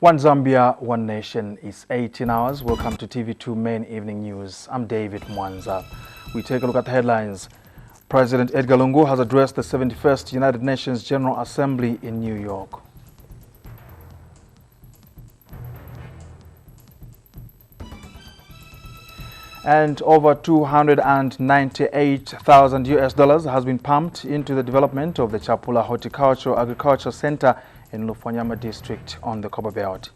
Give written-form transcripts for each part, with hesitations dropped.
One Zambia, One Nation is 18 hours. Welcome to TV2 Main Evening News. I'm David Mwanza. We take a look at the headlines. President Edgar Lungu has addressed the 71st United Nations General Assembly in New York. And over 298,000 US dollars has been pumped into the development of the Chipola Horticulture Agriculture Center in Luapula district on the Copper Belt.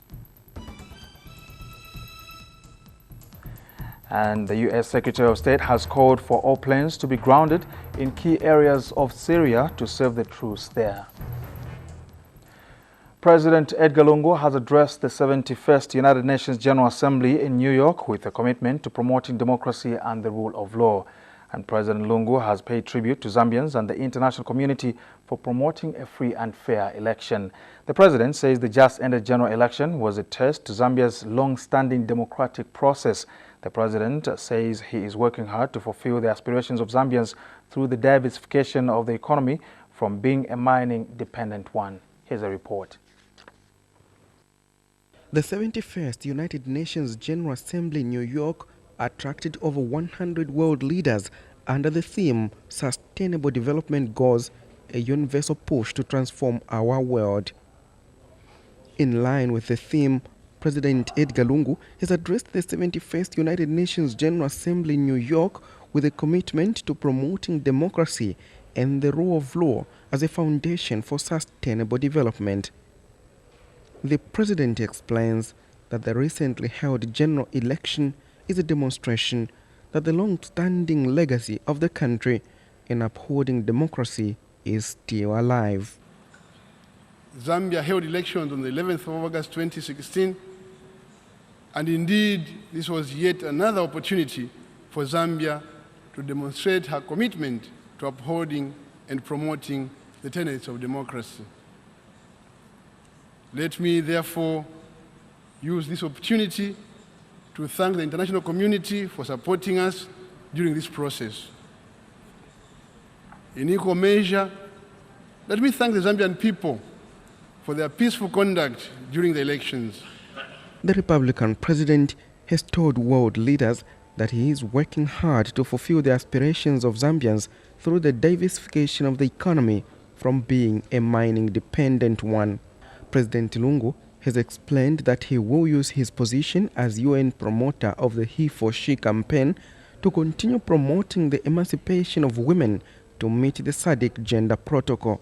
And the U.S. Secretary of State has called for all planes to be grounded in key areas of Syria to save the truce there. President Edgar Lungu has addressed the 71st United Nations General Assembly in New York with a commitment to promoting democracy and the rule of law. And President Lungu has paid tribute to Zambians and the international community for promoting a free and fair election. The president says the just-ended general election was a test to Zambia's long-standing democratic process. The president says he is working hard to fulfill the aspirations of Zambians through the diversification of the economy from being a mining-dependent one. Here's a report. The 71st United Nations General Assembly in New York attracted over 100 world leaders under the theme Sustainable Development Goals, a universal push to transform our world. In line with the theme, President Edgar Lungu has addressed the 71st United Nations General Assembly in New York with a commitment to promoting democracy and the rule of law as a foundation for sustainable development. The president explains that the recently held general election is a demonstration that the long-standing legacy of the country in upholding democracy is still alive. Zambia held elections on the 11th of August 2016, and indeed this was yet another opportunity for Zambia to demonstrate her commitment to upholding and promoting the tenets of democracy. Let me therefore use this opportunity to thank the international community for supporting us during this process. In equal measure, let me thank the Zambian people for their peaceful conduct during the elections. The Republican president has told world leaders that he is working hard to fulfill the aspirations of Zambians through the diversification of the economy from being a mining-dependent one. President Lungu has explained that he will use his position as UN promoter of the He for She campaign to continue promoting the emancipation of women to meet the SADC gender protocol.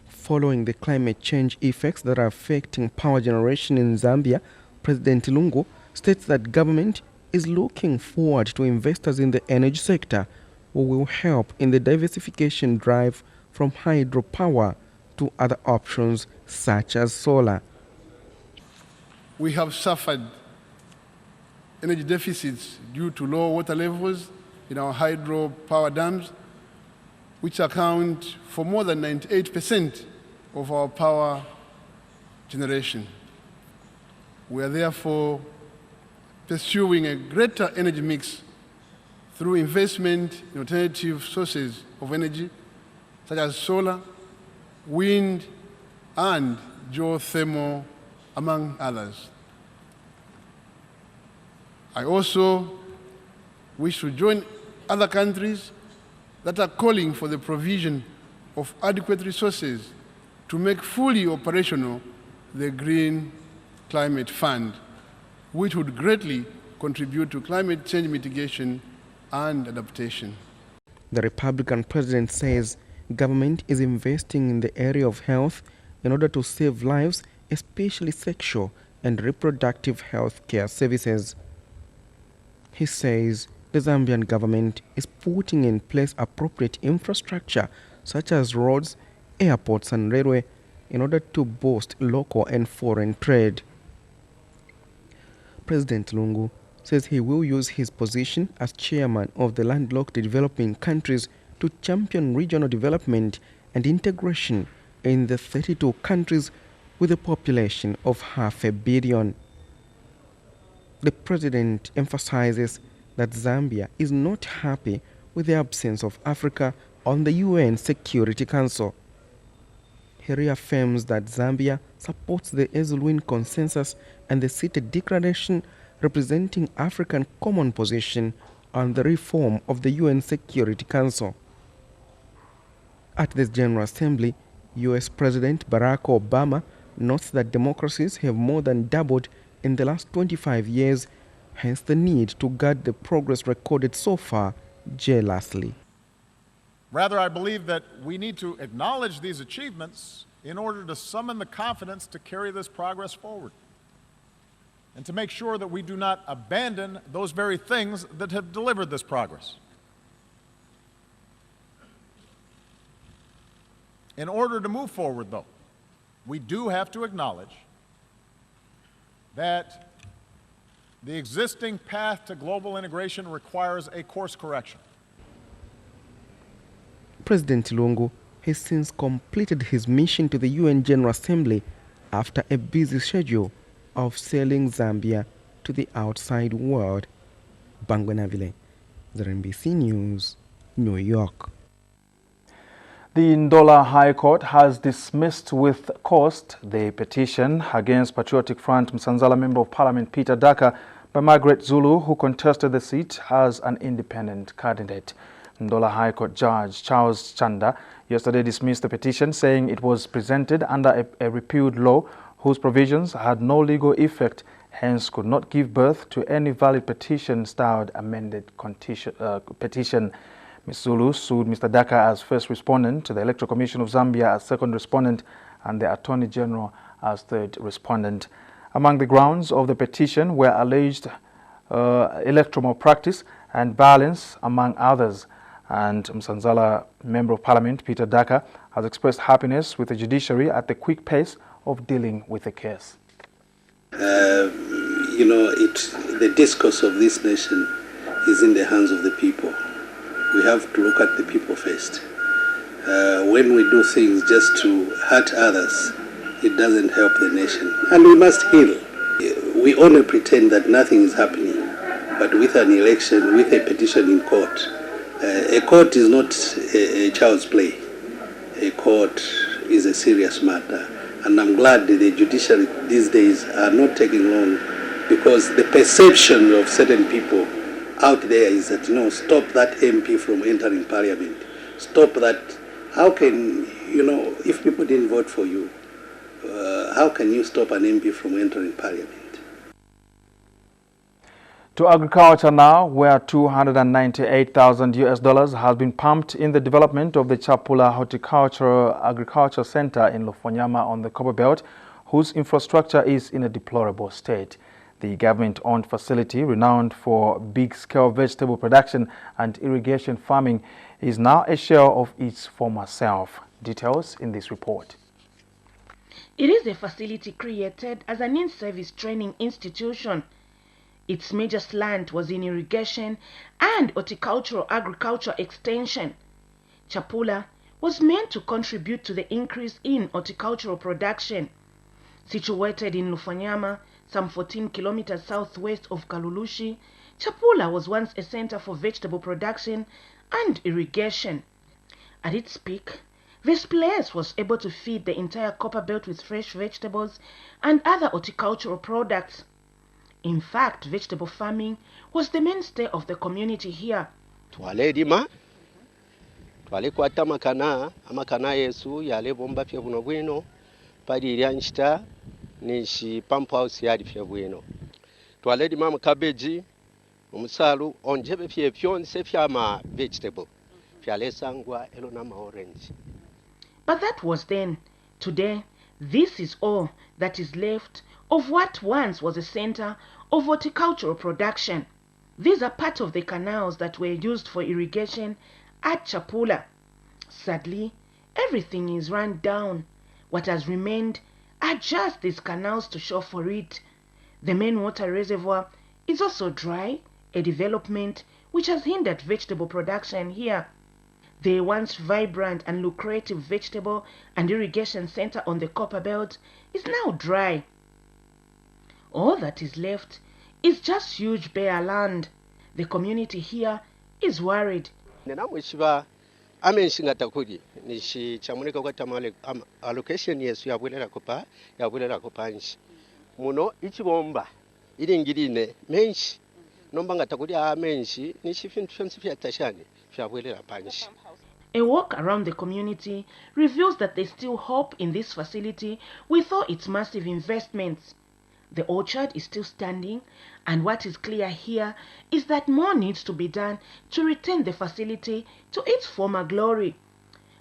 Following the climate change effects that are affecting power generation in Zambia, President Lungu states that government is looking forward to investors in the energy sector who will help in the diversification drive from hydropower to other options such as solar. We have suffered energy deficits due to low water levels in our hydropower dams, which account for more than 98% of our power generation. We are therefore pursuing a greater energy mix through investment in alternative sources of energy, such as solar, wind, and geothermal, among others. I also wish to join other countries that are calling for the provision of adequate resources to make fully operational the Green Climate Fund, which would greatly contribute to climate change mitigation and adaptation. The Republican president says government is investing in the area of health in order to save lives, especially sexual and reproductive health care services. He says the Zambian government is putting in place appropriate infrastructure such as roads, airports and railway in order to boost local and foreign trade. President Lungu says he will use his position as chairman of the landlocked developing countries to champion regional development and integration in the 32 countries with a population of 500 million. The president emphasizes that Zambia is not happy with the absence of Africa on the UN Security Council. He reaffirms that Zambia supports the Ezulwin Consensus and the City Declaration representing African common position on the reform of the UN Security Council. At this General Assembly, US President Barack Obama notes that democracies have more than doubled in the last 25 years, hence the need to guard the progress recorded so far jealously. Rather, I believe that we need to acknowledge these achievements in order to summon the confidence to carry this progress forward and to make sure that we do not abandon those very things that have delivered this progress. In order to move forward, though, we do have to acknowledge that the existing path to global integration requires a course correction. President Lungu has since completed his mission to the UN General Assembly after a busy schedule of selling Zambia to the outside world. Bangwenavile, ZNBC News, New York. The Ndola High Court has dismissed with cost the petition against Patriotic Front Msanzala Member of Parliament Peter Daka by Margaret Zulu, who contested the seat as an independent candidate. Ndola High Court Judge Charles Chanda yesterday dismissed the petition, saying it was presented under a repealed law whose provisions had no legal effect, hence could not give birth to any valid petition-styled amended petition. Ms. Zulu sued Mr. Daka as first respondent, to the Electoral Commission of Zambia as second respondent, and the Attorney General as third respondent. Among the grounds of the petition were alleged electoral malpractice and violence, among others. And Msanzala Member of Parliament Peter Daka has expressed happiness with the judiciary at the quick pace of dealing with the case. The discourse of this nation is in the hands of the people. We have to look at the people first. When we do things just to hurt others, it doesn't help the nation. And we must heal. We only pretend that nothing is happening. But with an election, with a petition in court, a court is not a child's play. A court is a serious matter. And I'm glad that the judiciary these days are not taking long, because the perception of certain people out there is that, stop that MP from entering parliament. Stop that. How can, if people didn't vote for you, how can you stop an MP from entering parliament? To agriculture now, where $298,000 has been pumped in the development of the Chipola Horticulture Agriculture Center in Lufonyama on the Copper Belt, whose infrastructure is in a deplorable state. The government-owned facility, renowned for big-scale vegetable production and irrigation farming, is now a shell of its former self. Details in this report. It is a facility created as an in-service training institution. Its major slant was in irrigation and horticultural agriculture extension. Chipola was meant to contribute to the increase in horticultural production. Situated in Lufonyama, some 14 kilometers southwest of Kalulushi, Chipola was once a center for vegetable production and irrigation. At its peak, this place was able to feed the entire Copper Belt with fresh vegetables and other horticultural products. In fact, vegetable farming was the mainstay of the community here. Twalema twalekwata amakana yesu yale bomba pye buno bwino pali lyanchita nishi pump house yali pye bwino twalema mu cabbage umusalu onjebe pye pyonse pyama vegetable pyalesangwa elona ma orange. But that was then. Today, this is all that is left of what once was a center of horticultural production. These are part of the canals that were used for irrigation at Chipola. Sadly, everything is run down. What has remained are just these canals to show for it. The main water reservoir is also dry, a development which has hindered vegetable production here. The once vibrant and lucrative vegetable and irrigation center on the Copper Belt is now dry. All that is left is just huge bare land. The community here is worried. Nenamwe shiba amenshi ngatakuli nishi chamuneka kwa tamale allocation yesu yabwelera ko panshi muno ichibomba ilingirine menshi nomba ngatakuli amenshi nishi fintu fyonse fyatashani fyabwelera panshi. A walk around the community reveals that there's still hope in this facility with all its massive investments. The orchard is still standing, and what is clear here is that more needs to be done to return the facility to its former glory.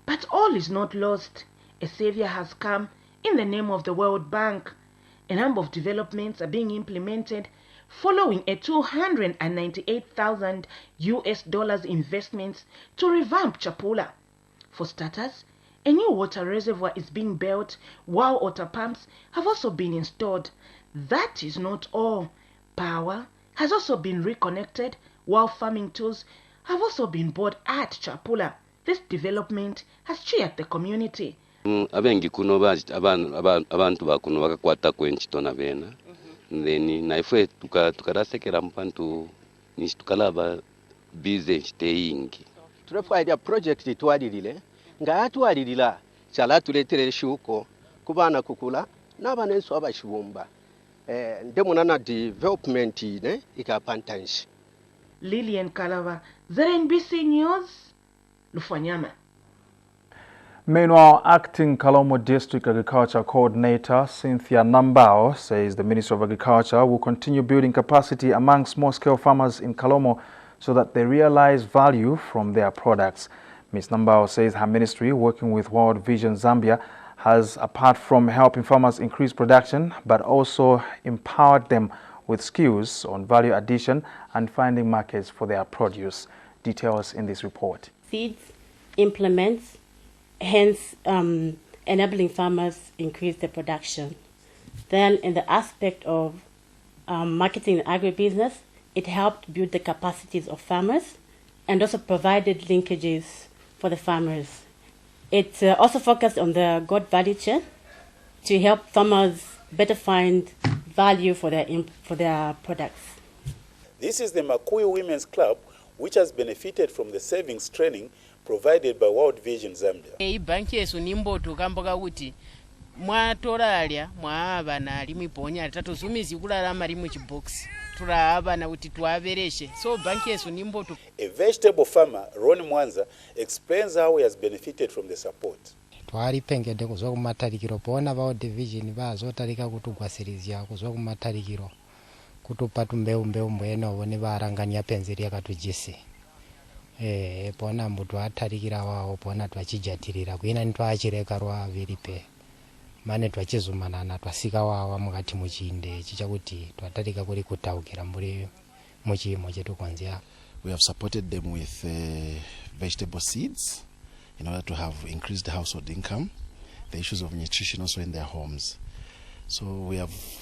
But all is not lost. A savior has come in the name of the World Bank. A number of developments are being implemented following a $298,000 investment to revamp Chipola. For starters, a new water reservoir is being built, while water pumps have also been installed. That is not all. Power has also been reconnected, while farming tools have also been bought at Luapula. This development has cheered the community. Abengi kuno abantu bakuno bakakwata kwenchito na bena then naifwe tukarasekera mpantu nishitukalaba busy staying. Tulefwa project twalilile nga atwalilila chala tuletere shuko kubana kukula nabana enso abashibumba ndemunana development ne ikapantanshi. Lillian Kalava, ZNBC News, Lufanyama. Meanwhile, Acting Kalomo District Agriculture Coordinator Cynthia Nambao says the Ministry of Agriculture will continue building capacity among small-scale farmers in Kalomo so that they realize value from their products. Ms. Nambao says her ministry, working with World Vision Zambia, has, apart from helping farmers increase production, but also empowered them with skills on value addition and finding markets for their produce. Details in this report. Seeds, implements, hence enabling farmers increase their production. Then in the aspect of marketing and agribusiness, it helped build the capacities of farmers and also provided linkages for the farmers. It also focused on the goat value chain to help farmers better find value for their products. This is the Makuyu Women's Club, which has benefited from the savings training provided by World Vision Zambia. Ei banki yesu nimbo tukamboka kuti mwatora alya mwaabana ali mwiponya tatuzumizi kulala mali mu chibox tulaabana kuti twabereshe so banki yesu nimbo tu. A vegetable farmer Ron Mwanza explains how he has benefited from the support. Twali pengede kuzwa kumatarikiro pona World Division bazotarika kutugwasirizya kuzwa kumatarikiro kutupa tumbeu mbwene obone barangania penzeri yakatujise pona mbutu atarikira wao pona twachijatirira kuina ntwachireka rwa viripe mane twachizumana twasika wawa mukati muchinde chichakuti twatarika kuri kutaukira muri muchimo chetu kwanzia. We have supported them with vegetable seeds in order to have increased household income, the issues of nutrition also in their homes. So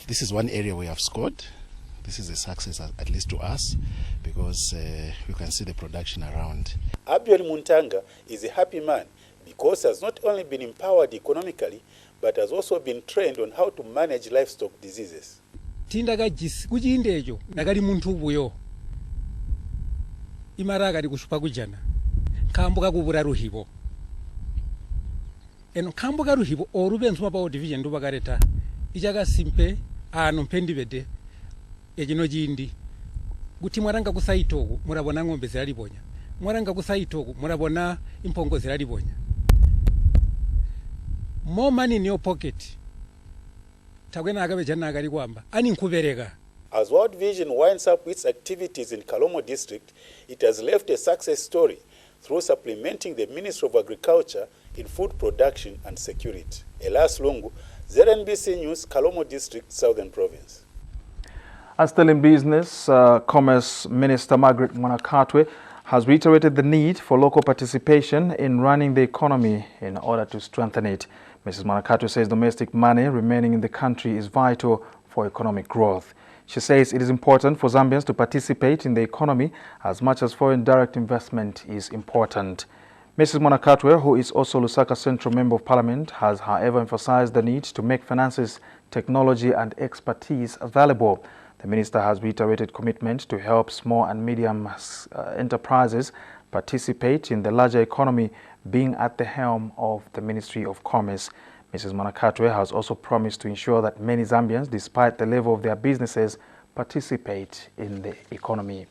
this is one area we have scored. This is a success, at least to us, because you can see the production around. Abiel Muntanga is a happy man because he has not only been empowered economically, but has also been trained on how to manage livestock diseases. Tindaga jis kujindejo nagali muntu buyo imaraga likushupa kujana kambuka kubura ruhibo eno kambuka ruhibo orubenzu mapa division ndubagareta ijaga simpe ano mpendi bede ejino jindi guti mwaranga kusaitogo murabona ngombe ziralibonya mwaranga kusaitogo murabona impongo ziralibonya more money in your pocket tagwena agabe jana agali kwamba ani nkuberega. As World Vision winds up its activities in Kalomo district, it has left a success story through supplementing the Ministry of Agriculture in food production and security. Elias Lungu, ZNBC News, Kalomo District, Southern Province. As still in business, Commerce Minister Margaret Mwanakatwe has reiterated the need for local participation in running the economy in order to strengthen it. Mrs. Mwanakatwe says domestic money remaining in the country is vital for economic growth. She says it is important for Zambians to participate in the economy as much as foreign direct investment is important. Mrs. Mwanakatwe, who is also Lusaka Central Member of Parliament, has however emphasized the need to make finances, technology and expertise available. The minister has reiterated commitment to help small and medium enterprises participate in the larger economy, being at the helm of the Ministry of Commerce. Mrs. Monakatwe has also promised to ensure that many Zambians, despite the level of their businesses, participate in the economy.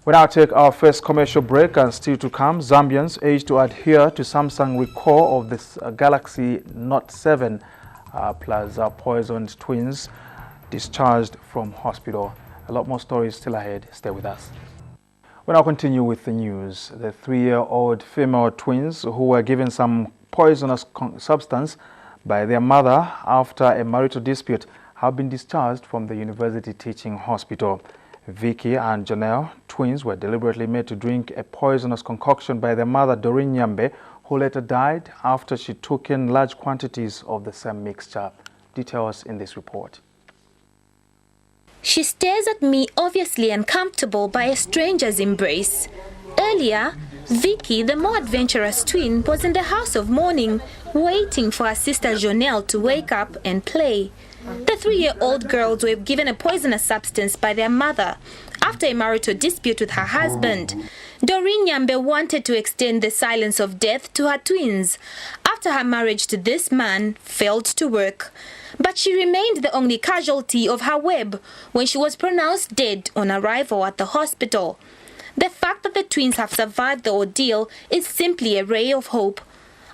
We now take our first commercial break, and still to come, Zambians urged to adhere to Samsung recall of this Galaxy Note 7 plus poisoned twins discharged from hospital. A lot more stories still ahead. Stay with us. We now continue with the news. The 3-year-old female twins who were given some poisonous substance by their mother after a marital dispute have been discharged from the University Teaching Hospital. Vicky and Janelle, twins, were deliberately made to drink a poisonous concoction by their mother, Doreen Nyambe, who later died after she took in large quantities of the same mixture. Details in this report. She stares at me, obviously uncomfortable by a stranger's embrace. Earlier, Vicky, the more adventurous twin, was in the house of mourning, waiting for her sister Janelle to wake up and play. The 3-year-old girls were given a poisonous substance by their mother after a marital dispute with her husband. Doreen Nyambe wanted to extend the silence of death to her twins after her marriage to this man failed to work. But she remained the only casualty of her web when she was pronounced dead on arrival at the hospital. The fact that the twins have survived the ordeal is simply a ray of hope.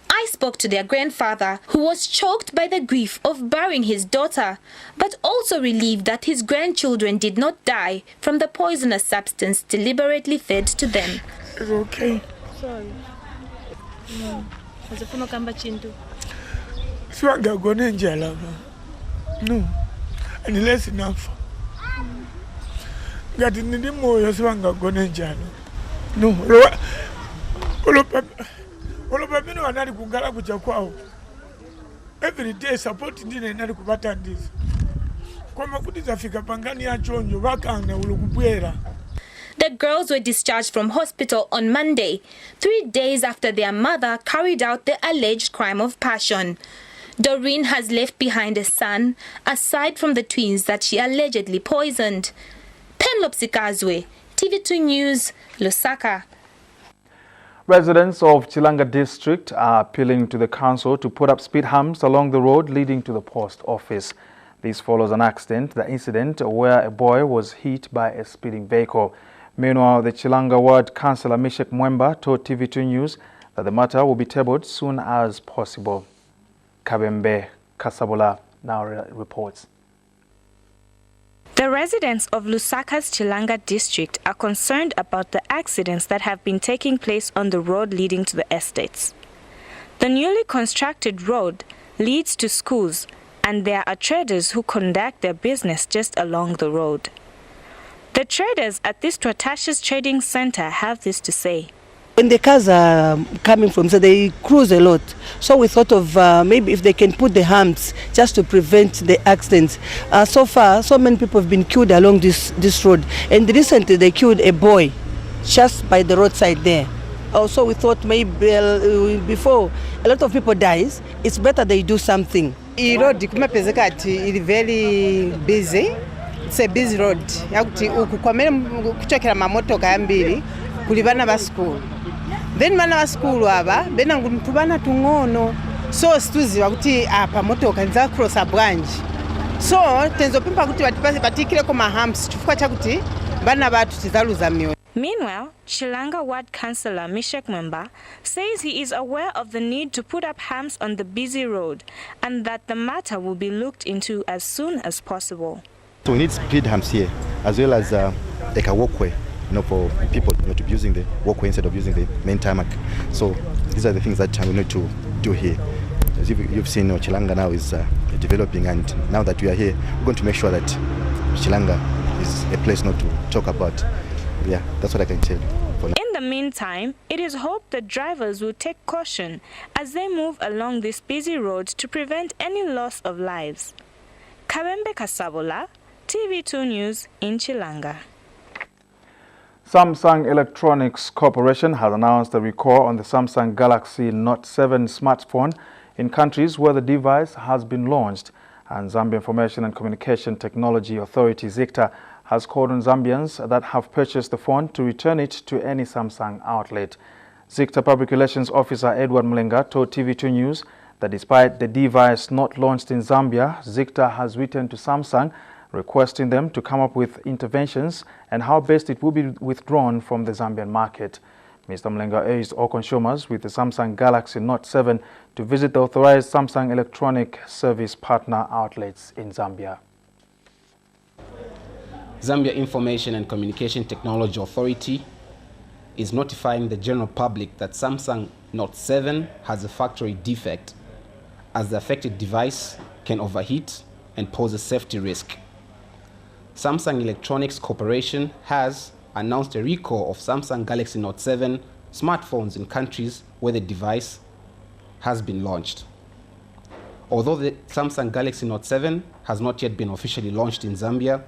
I spoke to their grandfather, who was choked by the grief of burying his daughter, but also relieved that his grandchildren did not die from the poisonous substance deliberately fed to them. It's okay. Sorry. No, unless enough. Got in the more as one got gone jalo. No, every day supporting dinner and another this. The girls were discharged from hospital on Monday, 3 days after their mother carried out the alleged crime of passion. Doreen has left behind a son, aside from the twins that she allegedly poisoned. Penlopsikazwe, TV2 News, Lusaka. Residents of Chilanga district are appealing to the council to put up speed humps along the road leading to the post office. This follows an accident, the incident where a boy was hit by a speeding vehicle. Meanwhile, the Chilanga Ward Councillor Mishek Mwemba told TV2 News that the matter will be tabled soon as possible. Kabembe Kasabola now reports. The residents of Lusaka's Chilanga district are concerned about the accidents that have been taking place on the road leading to the estates. The newly constructed road leads to schools, and there are traders who conduct their business just along the road. The traders at this Twatash's trading center have this to say. When the cars are coming from, so they cruise a lot. So we thought of maybe if they can put the humps just to prevent the accidents. So far, so many people have been killed along this road. And recently they killed a boy just by the roadside there. Also we thought maybe before a lot of people dies, it's better they do something. The road is very busy. It's a busy road. Then mana school aba bena ngutubana tungono so stuzi wakuti apa motoka nza cross a branch so tenzo pimpa kuti batipase batikire ko humps chifukwa chakuti bana batu tizaluza mioyo. Meanwhile, Chilanga Ward Councillor Mishek Mwemba says he is aware of the need to put up humps on the busy road and that the matter will be looked into as soon as possible. So we need speed humps here as well as like a walkway. For people to be using the walkway instead of using the main tarmac. So these are the things that we need to do here. As you've seen, Chilanga now is developing, and now that we are here, we're going to make sure that Chilanga is a place not to talk about. Yeah, that's what I can tell you for now. In the meantime, it is hoped that drivers will take caution as they move along this busy road to prevent any loss of lives. Kabembe Kasabola, TV2 News in Chilanga. Samsung Electronics Corporation has announced a recall on the Samsung Galaxy Note 7 smartphone in countries where the device has been launched. And Zambia Information and Communication Technology Authority, ZICTA, has called on Zambians that have purchased the phone to return it to any Samsung outlet. ZICTA Public Relations Officer Edward Mlenga told TV2 News that despite the device not launched in Zambia, ZICTA has written to Samsung requesting them to come up with interventions and how best it will be withdrawn from the Zambian market. Mr. Mlenga urged all consumers with the Samsung Galaxy Note 7 to visit the authorized Samsung electronic service partner outlets in Zambia. Zambia Information and Communication Technology Authority is notifying the general public that Samsung Note 7 has a factory defect, as the affected device can overheat and pose a safety risk. Samsung Electronics Corporation has announced a recall of Samsung Galaxy Note 7 smartphones in countries where the device has been launched. Although the Samsung Galaxy Note 7 has not yet been officially launched in Zambia,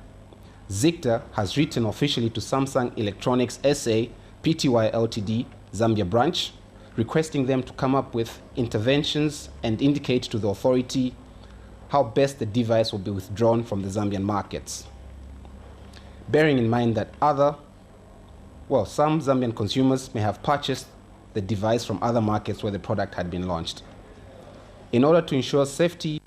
ZICTA has written officially to Samsung Electronics SA Pty Ltd Zambia branch, requesting them to come up with interventions and indicate to the authority how best the device will be withdrawn from the Zambian markets. Bearing in mind that some Zambian consumers may have purchased the device from other markets where the product had been launched. In order to ensure safety,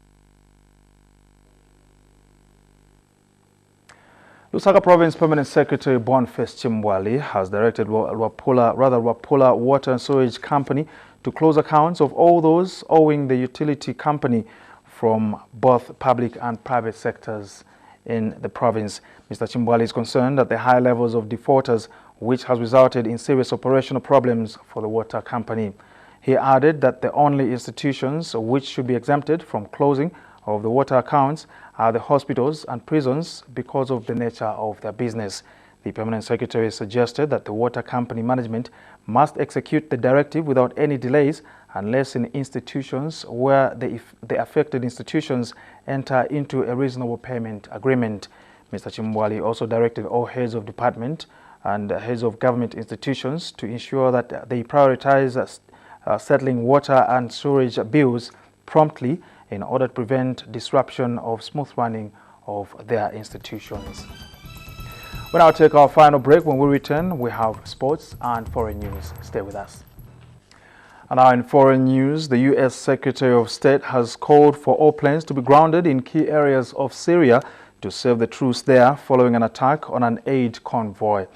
Lusaka Province Permanent Secretary Boniface Chimbwali has directed Luapula Water and Sewage Company to close accounts of all those owing the utility company from both public and private sectors in the province. Mr. Chimbwali is concerned at the high levels of defaulters, which has resulted in serious operational problems for the water company. He added that the only institutions which should be exempted from closing of the water accounts are the hospitals and prisons because of the nature of their business. The Permanent Secretary suggested that the water company management must execute the directive without any delays unless in institutions where the affected institutions enter into a reasonable payment agreement. Mr. Chimbwali also directed all heads of department and heads of government institutions to ensure that they prioritize settling water and sewage bills promptly in order to prevent disruption of smooth running of their institutions. We'll now take our final break. When we return, we have sports and foreign news. Stay with us. And now in foreign news, the U.S. Secretary of State has called for all planes to be grounded in key areas of Syria to save the troops there following an attack on an aid convoy.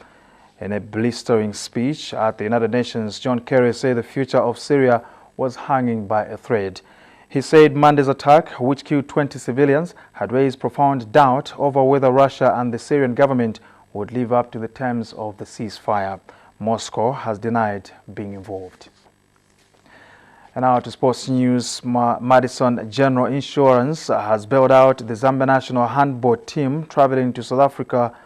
In a blistering speech at the United Nations, John Kerry said the future of Syria was hanging by a thread. He said Monday's attack, which killed 20 civilians, had raised profound doubt over whether Russia and the Syrian government would live up to the terms of the ceasefire. Moscow has denied being involved. And now to sports news. Madison General Insurance has bailed out the Zambia national handball team traveling to South Africa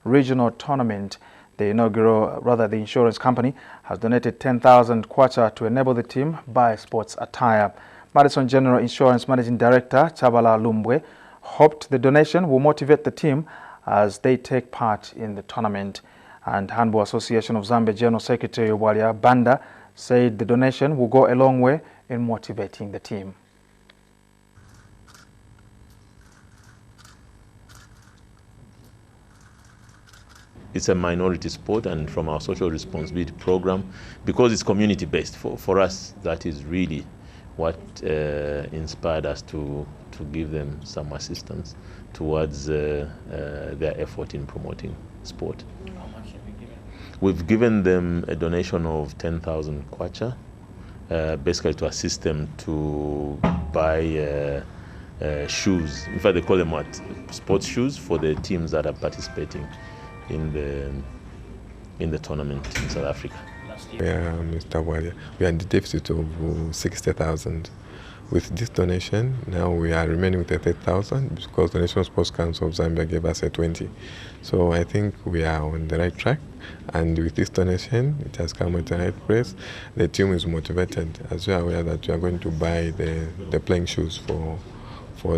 regional tournament. The insurance company has donated 10,000 kwacha to enable the team buy sports attire. Madison General Insurance Managing Director Chabala Lumbwe hoped the donation will motivate the team as they take part in the tournament. And Handball Association of Zambia General Secretary Walia Banda said the donation will go a long way in motivating the team. It's a minority sport, and from our social responsibility program, because it's community-based, for us that is really what inspired us to give them some assistance towards their effort in promoting sport. How much have you given? We've given them a donation of 10,000 kwacha, basically to assist them to buy shoes. In fact, they call them what? Sports shoes for the teams that are participating in the tournament in South Africa. Yeah, Mr. Walia, we are in the deficit of 60,000. With this donation, now we are remaining with 30,000 because the National Sports Council of Zambia gave us a 20. So I think we are on the right track, and with this donation, it has come at the right place. The team is motivated, as we are aware that we are going to buy the playing shoes for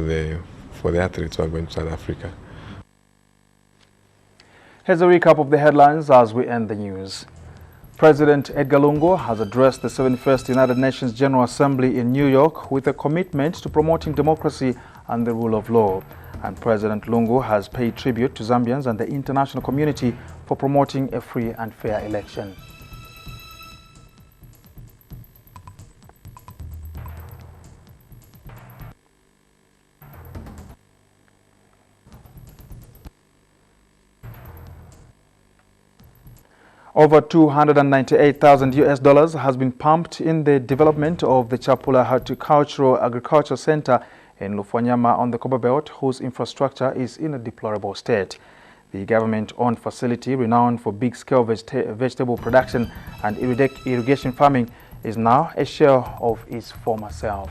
the athletes who are going to South Africa. Here's a recap of the headlines as we end the news. President Edgar Lungu has addressed the 71st United Nations General Assembly in New York with a commitment to promoting democracy and the rule of law. And President Lungu has paid tribute to Zambians and the international community for promoting a free and fair election. Over $298,000 has been pumped in the development of the Chipola Horticultural Agriculture Center in Luapula on the Copperbelt, whose infrastructure is in a deplorable state. The government-owned facility, renowned for big-scale vegetable production and irrigation farming, is now a shell of its former self.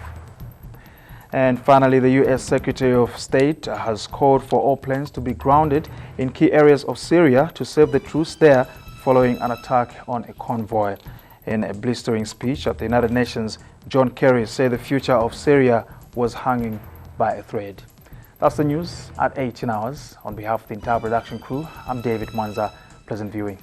And finally, the U.S. Secretary of State has called for all planes to be grounded in key areas of Syria to save the troops there following an attack on a convoy. In a blistering speech at the United Nations, John Kerry said the future of Syria was hanging by a thread. That's the news at 18 hours. On behalf of the entire production crew, I'm David Mwanza. Pleasant viewing.